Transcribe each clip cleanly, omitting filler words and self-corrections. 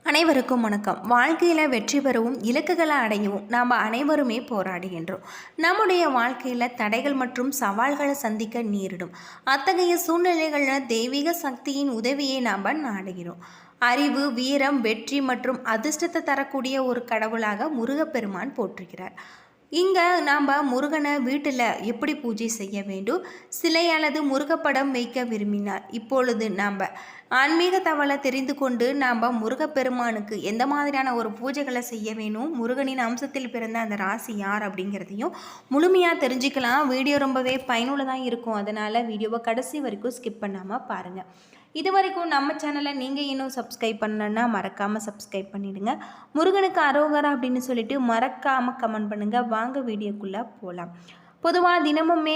அனைவருக்கும் வணக்கம். வாழ்க்கையில் வெற்றி பெறவும் இலக்குகளை அடையவும் நாம் அனைவருமே போராடுகின்றோம். நம்முடைய வாழ்க்கையில் தடைகள் மற்றும் சவால்களை சந்திக்க நேரிடும். அத்தகைய சூழ்நிலைகளில் தெய்வீக சக்தியின் உதவியை நாம் நாடுகிறோம். அறிவு, வீரம், வெற்றி மற்றும் அதிர்ஷ்டத்தை தரக்கூடிய ஒரு கடவுளாக முருகப்பெருமான் போற்றுகிறார். இங்கே நாம் முருகனை வீட்டில் எப்படி பூஜை செய்ய வேண்டும், சிலை அல்லது முருகப்படம் வைக்க விரும்பினார். இப்பொழுது நாம் ஆன்மீக தகவலை தெரிந்து கொண்டு நாம் முருகப்பெருமானுக்கு எந்த மாதிரியான ஒரு பூஜைகளை செய்ய வேணும், முருகனின் அம்சத்தில் பிறந்த அந்த ராசி யார் அப்படிங்கிறதையும் முழுமையாக தெரிஞ்சுக்கலாம். வீடியோ ரொம்பவே பயனுள்ளதாக இருக்கும். அதனால் வீடியோவை கடைசி வரைக்கும் ஸ்கிப் பண்ணாமல் பாருங்கள். இது வரைக்கும் நம்ம சேனலை நீங்கள் இன்னும் சப்ஸ்கிரைப் பண்ணலன்னா மறக்காமல் சப்ஸ்கிரைப் பண்ணிவிடுங்க. முருகனுக்கு அரோகரா அப்படின்னு சொல்லிட்டு மறக்காமல் கமெண்ட் பண்ணுங்கள். வாங்க வீடியோக்குள்ளே போகலாம். பொதுவாக தினமுமே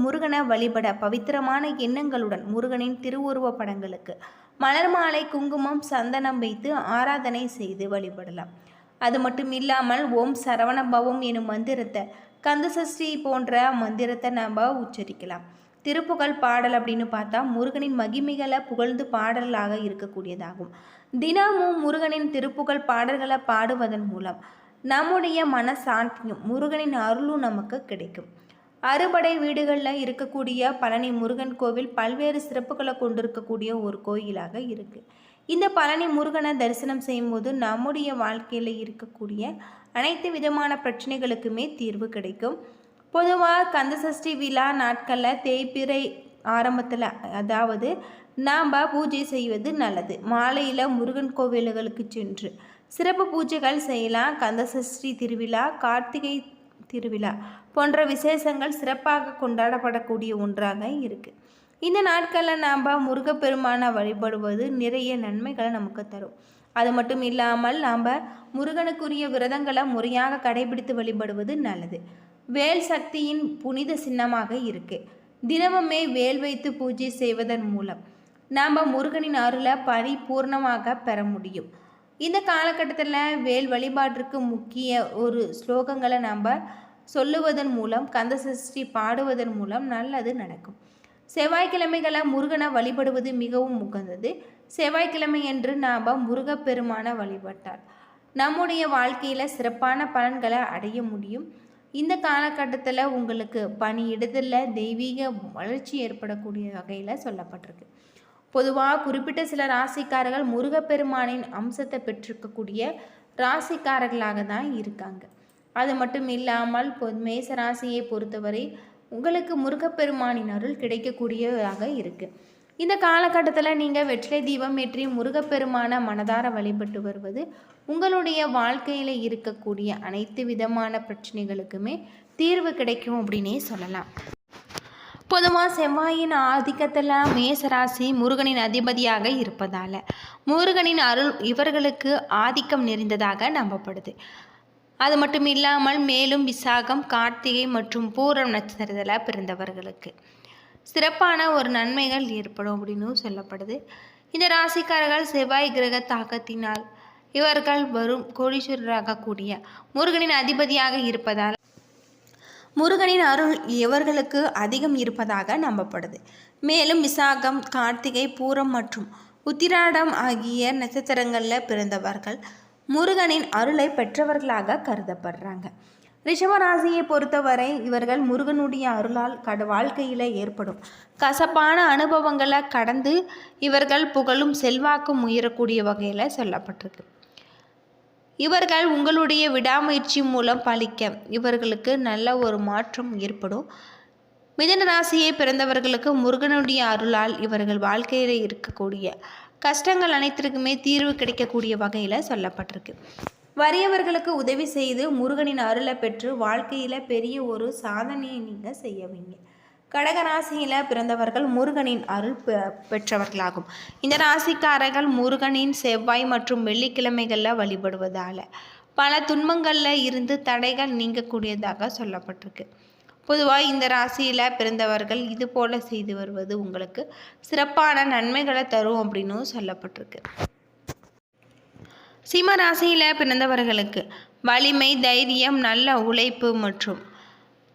முருகனை வழிபட பவித்திரமான எண்ணங்களுடன் முருகனின் திருவுருவ படங்களுக்கு மலர் மாலை, குங்குமம், சந்தனம் வைத்து ஆராதனை செய்து வழிபடலாம். அது மட்டும் இல்லாமல் ஓம் சரவணபவம் எனும் மந்திரத்தை, கந்தசஷ்டி போன்ற மந்திரத்தை நாம் உச்சரிக்கலாம். திருப்புகழ் பாடல் அப்படின்னு பார்த்தா முருகனின் மகிமைகளை புகழ்ந்து பாடலாக இருக்கக்கூடியதாகும். தினமும் முருகனின் திருப்புகழ் பாடல்களை பாடுவதன் மூலம் நம்முடைய மனசாந்தியும் முருகனின் அருளும் நமக்கு கிடைக்கும். அறுபடை வீடுகளில் இருக்கக்கூடிய பழனி முருகன் கோவில் பல்வேறு சிறப்புகளை கொண்டிருக்கக்கூடிய ஒரு கோயிலாக இருக்குது. இந்த பழனி முருகனை தரிசனம் செய்யும்போது நம்முடைய வாழ்க்கையில் இருக்கக்கூடிய அனைத்து விதமான பிரச்சனைகளுக்குமே தீர்வு கிடைக்கும். பொதுவாக கந்தசஷ்டி விழா நாட்களில் தேய்பிறை ஆரம்பத்தில், அதாவது நாம் பூஜை செய்வது நல்லது. மாலையில் முருகன் கோவில்களுக்கு சென்று சிறப்பு பூஜைகள் செய்யலாம். கந்தசஷ்டி திருவிழா, கார்த்திகை திருவிழா போன்ற விசேஷங்கள் சிறப்பாக கொண்டாடப்படக்கூடிய ஒன்றாக இருக்குது. இந்த நாட்களில் நாம் முருகப்பெருமானை வழிபடுவது நிறைய நன்மைகளை நமக்கு தரும். அது மட்டும் இல்லாமல் நாம் முருகனுக்குரிய விரதங்களை முறையாக கடைபிடித்து வழிபடுவது நல்லது. வேல் சக்தியின் புனித சின்னமாக இருக்கு. தினமுமே வேல் வைத்து பூஜை செய்வதன் மூலம் நாம் முருகனின் அருளை பரிபூர்ணமாக பெற முடியும். இந்த காலகட்டத்தில் வேல் வழிபாட்டிற்கு முக்கிய ஒரு ஸ்லோகங்களை நாம் சொல்லுவதன் மூலம், கந்தசஷ்டி பாடுவதன் மூலம் நல்லது நடக்கும். செவ்வாய்க்கிழமைகளை முருகனை வழிபடுவது மிகவும் உகந்தது. செவ்வாய்க்கிழமை என்று நாம் முருகப்பெருமானை வழிபட்டால் நம்முடைய வாழ்க்கையில் சிறப்பான பலன்களை அடைய முடியும். இந்த காலகட்டத்தில் உங்களுக்கு பணியிடத்தில் தெய்வீக வளர்ச்சி ஏற்படக்கூடிய வகையில் சொல்லப்பட்டிருக்கு. பொதுவாக குறிப்பிட்ட சில ராசிக்காரர்கள் முருகப்பெருமானின் அம்சத்தை பெற்றிருக்கக்கூடிய ராசிக்காரர்களாக தான் இருக்காங்க. அது மட்டும் இல்லாமல் மேச ராசியை பொறுத்தவரை உங்களுக்கு முருகப்பெருமானின் அருள் கிடைக்கக்கூடியதாக இருக்குது. இந்த காலகட்டத்தில் நீங்கள் வெற்றிலை தீபம் ஏற்றி முருகப்பெருமான மனதார வழிபட்டு வருவது உங்களுடைய வாழ்க்கையில் இருக்கக்கூடிய அனைத்து விதமான பிரச்சனைகளுக்குமே தீர்வு கிடைக்கும் அப்படின்னே சொல்லலாம். பொதுவாக செவ்வாயின் ஆதிக்கத்தில் மேசராசி முருகனின் அதிபதியாக இருப்பதால் முருகனின் அருள் இவர்களுக்கு ஆதிக்கம் நிறைந்ததாக நம்பப்படுது. அது மட்டும் இல்லாமல் மேலும் விசாகம், கார்த்திகை மற்றும் பூரம் நட்சத்திரத்தில் பிறந்தவர்களுக்கு சிறப்பான ஒரு நன்மைகள் ஏற்படும் அப்படின்னு சொல்லப்படுது. இந்த ராசிக்காரர்கள் செவ்வாய் கிரக தாக்கத்தினால் இவர்கள் வரும் கோடீஸ்வரராக கூடிய முருகனின் அதிபதியாக இருப்பதால் முருகனின் அருள் இவர்களுக்கு அதிகம் இருப்பதாக நம்பப்படுது. மேலும் விசாகம், கார்த்திகை, பூரம் மற்றும் உத்திராடம் ஆகிய நட்சத்திரங்களில் பிறந்தவர்கள் முருகனின் அருளை பெற்றவர்களாக கருதப்படுறாங்க. ரிஷபராசியை பொறுத்தவரை இவர்கள் முருகனுடைய அருளால் வாழ்க்கையில் ஏற்படும் கசப்பான அனுபவங்களை கடந்து இவர்கள் புகழும் செல்வாக்கும் உயரக்கூடிய வகையில் சொல்லப்பட்டிருக்கு. இவர்கள் உங்களுடைய விடாமுயற்சி மூலம் பழிக்க இவர்களுக்கு நல்ல ஒரு மாற்றம் ஏற்படும். மிதுன ராசியை பிறந்தவர்களுக்கு முருகனுடைய அருளால் இவர்கள் வாழ்க்கையில் இருக்கக்கூடிய கஷ்டங்கள் அனைத்திற்குமே தீர்வு கிடைக்கக்கூடிய வகையில் சொல்லப்பட்டிருக்கு. வறியவர்களுக்கு உதவி செய்து முருகனின் அருளை பெற்று வாழ்க்கையில் பெரிய ஒரு சாதனையை நீங்கள் செய்யவீங்க. கடகராசியில் பிறந்தவர்கள் முருகனின் அருள் பெற்றவர்களாகும். இந்த ராசிக்காரர்கள் முருகனின் செவ்வாய் மற்றும் வெள்ளிக்கிழமைகளில் வழிபடுவதால் பல துன்பங்களில் இருந்து தடைகள் நீங்கக்கூடியதாக சொல்லப்பட்டிருக்கு. பொதுவாக இந்த ராசியில் பிறந்தவர்கள் இது போல செய்து வருவது உங்களுக்கு சிறப்பான நன்மைகளை தரும் அப்படின்னு சொல்லப்பட்டிருக்கு. சிம்ம ராசியில் பிறந்தவர்களுக்கு வலிமை, தைரியம், நல்ல உழைப்பு மற்றும்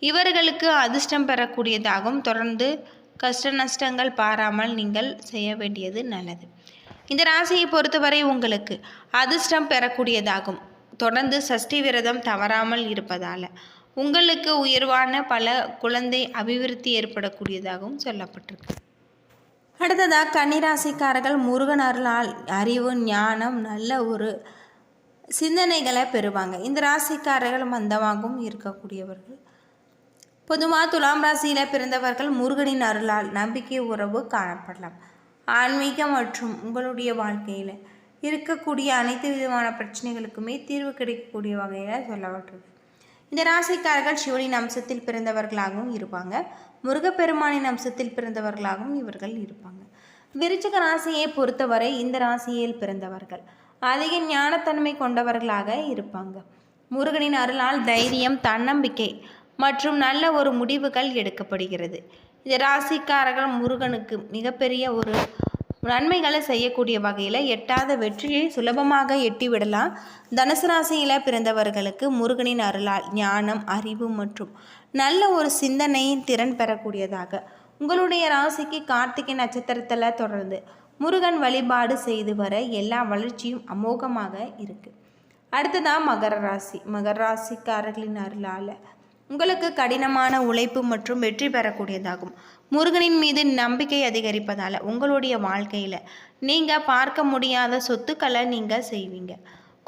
இவர்களுக்கு அதிர்ஷ்டம் பெறக்கூடியதாகவும் தொடர்ந்து கஷ்ட நஷ்டங்கள் பாராமல் நீங்கள் செய்ய வேண்டியது நல்லது. இந்த ராசியை பொறுத்தவரை உங்களுக்கு அதிர்ஷ்டம் பெறக்கூடியதாகும். தொடர்ந்து சஷ்டி விரதம் தவறாமல் இருப்பதால் உங்களுக்கு உயர்வான பல குழந்தை அபிவிருத்தி ஏற்படக்கூடியதாகவும் சொல்லப்பட்டிருக்கு. அடுத்ததாக கன்னிராசிக்காரர்கள் முருகன் அருளால் அறிவு ஞானம் நல்ல ஒரு சிந்தனைகளை பெறுவாங்க. இந்த ராசிக்காரர்கள் மந்தமாகவும் இருக்கக்கூடியவர்கள். பொதுவாக துலாம் ராசியில் பிறந்தவர்கள் முருகனின் அருளால் நம்பிக்கை உறவு காணப்படலாம். ஆன்மீகம் மற்றும் உங்களுடைய வாழ்க்கையில் இருக்கக்கூடிய அனைத்து விதமான பிரச்சனைகளுக்குமே தீர்வு கிடைக்கக்கூடிய வகையில் சொல்லப்பட்டிருக்கு. இந்த ராசிக்காரர்கள் சிவனின் அம்சத்தில் பிறந்தவர்களாகவும் இருப்பாங்க. முருகப்பெருமானின் அம்சத்தில் பிறந்தவர்களாகவும் இவர்கள் இருப்பாங்க. விருச்சிக ராசியை பொறுத்தவரை இந்த ராசியில் பிறந்தவர்கள் அதிக ஞானத்தன்மை கொண்டவர்களாக இருப்பாங்க. முருகனின் அருளால் தைரியம், தன்னம்பிக்கை மற்றும் நல்ல ஒரு முடிவுகள் எடுக்கப்படுகிறது. இந்த ராசிக்காரர்கள் முருகனுக்கு மிகப்பெரிய ஒரு நன்மைகளை செய்யக்கூடிய வகையில் எட்டாத வெற்றியை சுலபமாக எட்டிவிடலாம். தனுசு ராசியில் பிறந்தவர்களுக்கு முருகனின் அருளால் ஞானம், அறிவு மற்றும் நல்ல ஒரு சிந்தனையின் திறன் பெறக்கூடியதாக உங்களுடைய ராசிக்கு கார்த்திகை நட்சத்திரத்தில் தொடர்ந்து முருகன் வழிபாடு செய்து வர எல்லா வளர்ச்சியும் அமோகமாக இருக்குது. அடுத்ததான் மகர ராசி. மகர ராசிக்காரர்களின் அருளால் உங்களுக்கு கடினமான உழைப்பு மற்றும் வெற்றி பெறக்கூடியதாகும். முருகனின் மீது நம்பிக்கை அதிகரிப்பதால் உங்களுடைய வாழ்க்கையில் நீங்கள் பார்க்க முடியாத சொத்துக்களை நீங்கள் செய்வீங்க.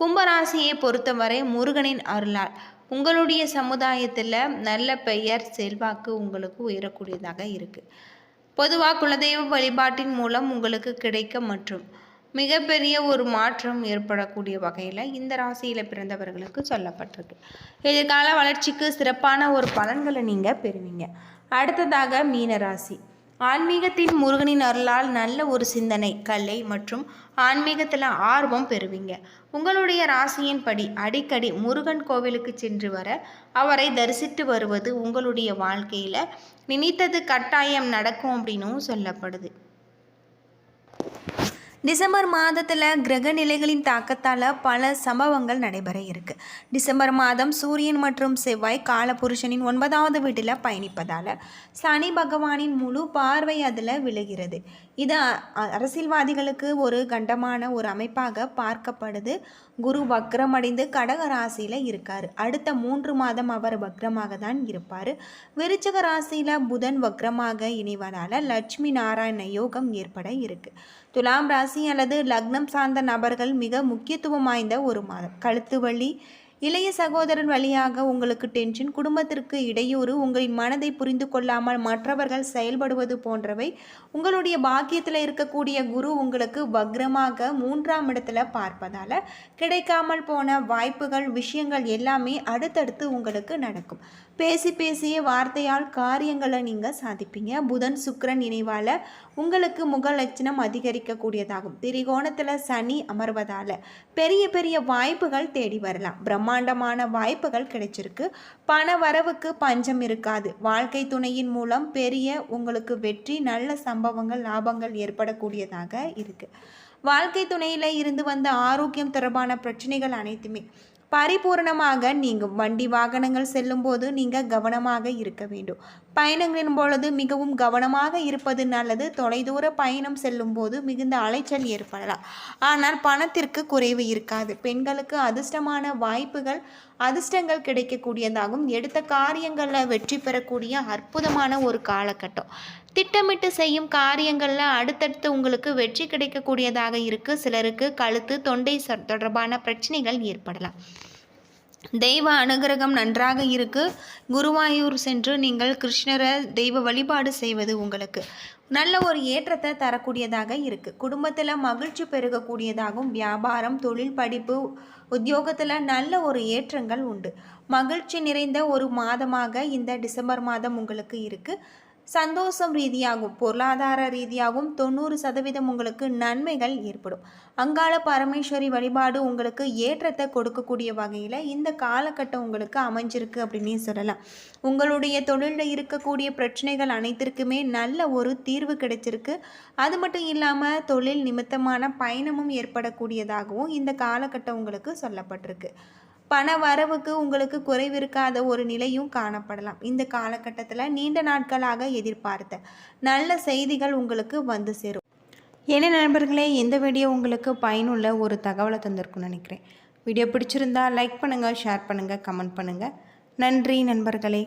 கும்பராசியை பொறுத்தவரை முருகனின் அருளால் உங்களுடைய சமுதாயத்தில் நல்ல பெயர், செல்வாக்கு உங்களுக்கு உயரக்கூடியதாக இருக்குது. பொதுவாக குலதெய்வ வழிபாட்டின் மூலம் உங்களுக்கு கிடைக்க மற்றும் மிகப்பெரிய ஒரு மாற்றம் ஏற்படக்கூடிய வகையில் இந்த ராசியில் பிறந்தவர்களுக்கு சொல்லப்பட்டிருக்கு. எதிர்கால வளர்ச்சிக்கு சிறப்பான ஒரு பலன்களை நீங்கள் பெறுவீங்க. அடுத்ததாக மீனராசி. ஆன்மீகத்தின் முருகனின் அருளால் நல்ல ஒரு சிந்தனை, கலை மற்றும் ஆன்மீகத்தில் ஆர்வம் பெறுவீங்க. உங்களுடைய ராசியின் படி அடிக்கடி முருகன் கோவிலுக்கு சென்று வர அவரை தரிசித்து வருவது உங்களுடைய வாழ்க்கையில் நினைத்தது கட்டாயம் நடக்கும் அப்படின்னும் சொல்லப்படுது. டிசம்பர் மாதத்தில் கிரக நிலைகளின் தாக்கத்தால் பல சம்பவங்கள் நடைபெற இருக்குது. டிசம்பர் மாதம் சூரியன் மற்றும் செவ்வாய் காலபுருஷனின் 9வது வீட்டில் பயணிப்பதால் சனி பகவானின் முழு பார்வை அதில் விழுகிறது. இது அரசியல்வாதிகளுக்கு ஒரு கண்டமான ஒரு அமைப்பாக பார்க்கப்படுது. குரு வக்ரமடைந்து கடக ராசியில் இருக்கார். அடுத்த 3 மாதம் அவர் வக்ரமாக தான் இருப்பார். விருச்சிக ராசியில் புதன் வக்ரமாக இணைவதால் லட்சுமி நாராயண யோகம் ஏற்பட இருக்குது. துலாம் ராசி அல்லது லக்னம் சார்ந்த நபர்கள் மிக முக்கியத்துவம் வாய்ந்த ஒரு மாதம். கழுத்து வலி, இளைய சகோதரன் வழியாக உங்களுக்கு டென்ஷன், குடும்பத்திற்கு இடையூறு, உங்களின் மனதை புரிந்து கொள்ளாமல் மற்றவர்கள் செயல்படுவது போன்றவை. உங்களுடைய பாக்கியத்தில் இருக்கக்கூடிய குரு உங்களுக்கு வக்ரமாக 3ஆம் இடத்துல பார்ப்பதால் கிடைக்காமல் போன வாய்ப்புகள், விஷயங்கள் எல்லாமே அடுத்தடுத்து உங்களுக்கு நடக்கும். பேசிய வார்த்தையால் காரியங்களை நீங்கள் சாதிப்பீங்க. புதன் சுக்கிரன் இணைவால் உங்களுக்கு முக லட்சணம் அதிகரிக்கக்கூடியதாகும். திரிகோணத்தில் சனி அமர்வதால் பெரிய வாய்ப்புகள் தேடி வரலாம். பிரம்மாண்டமான வாய்ப்புகள் கிடைச்சிருக்கு. பண வரவுக்கு பஞ்சம் இருக்காது. வாழ்க்கை துணையின் மூலம் பெரிய உங்களுக்கு வெற்றி, நல்ல சம்பவங்கள், லாபங்கள் ஏற்படக்கூடியதாக இருக்குது. வாழ்க்கை துணையில் இருந்து வந்த ஆரோக்கியம் தொடர்பான பிரச்சனைகள் அனைத்துமே பரிபூர்ணமாக நீங்கும். வண்டி வாகனங்கள் செல்லும் போது நீங்கள் கவனமாக இருக்க வேண்டும். பயணங்களின் பொழுது மிகவும் கவனமாக இருப்பது நல்லது. தொலைதூர பயணம் செல்லும் போது மிகுந்த அலைச்சல் ஏற்படலாம். ஆனால் பணத்திற்கு குறைவு இருக்காது. பெண்களுக்கு அதிர்ஷ்டமான வாய்ப்புகள், அதிர்ஷ்டங்கள் கிடைக்கக்கூடியதாகும். எடுத்த காரியங்களில் வெற்றி பெறக்கூடிய அற்புதமான ஒரு காலகட்டம். திட்டமிட்டு செய்யும் காரியங்களில் அடுத்தடுத்து உங்களுக்கு வெற்றி கிடைக்கக்கூடியதாக இருக்குது. சிலருக்கு கழுத்து, தொண்டை தொடர்பான பிரச்சனைகள் ஏற்படலாம். தெய்வ அனுகிரகம் நன்றாக இருக்குது. குருவாயூர் சென்று நீங்கள் கிருஷ்ணரை தெய்வ வழிபாடு செய்வது உங்களுக்கு நல்ல ஒரு ஏற்றத்தை தரக்கூடியதாக இருக்குது. குடும்பத்தில் மகிழ்ச்சி பெருகக்கூடியதாகவும், வியாபாரம், தொழில், படிப்பு, உத்தியோகத்தில் நல்ல ஒரு ஏற்றங்கள் உண்டு. மகிழ்ச்சி நிறைந்த ஒரு மாதமாக இந்த டிசம்பர் மாதம் உங்களுக்கு இருக்குது. சந்தோஷம் ரீதியாகவும் பொருளாதார ரீதியாகவும் 90% உங்களுக்கு நன்மைகள் ஏற்படும். அங்காள பரமேஸ்வரி வழிபாடு உங்களுக்கு ஏற்றத்தை கொடுக்கக்கூடிய வகையில் இந்த காலகட்டம் உங்களுக்கு அமைஞ்சிருக்கு அப்படின்னு சொல்லலாம். உங்களுடைய தொழிலில் இருக்கக்கூடிய பிரச்சனைகள் அனைத்திற்குமே நல்ல ஒரு தீர்வு கிடைச்சிருக்கு. அது மட்டும் இல்லாமல் தொழில் நிமித்தமான பயணமும் ஏற்படக்கூடியதாகவும் இந்த காலகட்டம் உங்களுக்கு சொல்லப்பட்டிருக்கு. பண வரவுக்கு உங்களுக்கு குறைவிருக்காத ஒரு நிலையும் காணப்படலாம். இந்த காலகட்டத்தில் நீண்ட நாட்களாக எதிர்பார்த்த நல்ல செய்திகள் உங்களுக்கு வந்து சேரும். என்ன நண்பர்களே, இந்த வீடியோ உங்களுக்கு பயனுள்ள ஒரு தகவலை தந்திருக்குன்னு நினைக்கிறேன். வீடியோ பிடிச்சிருந்தா லைக் பண்ணுங்கள், ஷேர் பண்ணுங்கள், கமெண்ட் பண்ணுங்கள். நன்றி நண்பர்களே.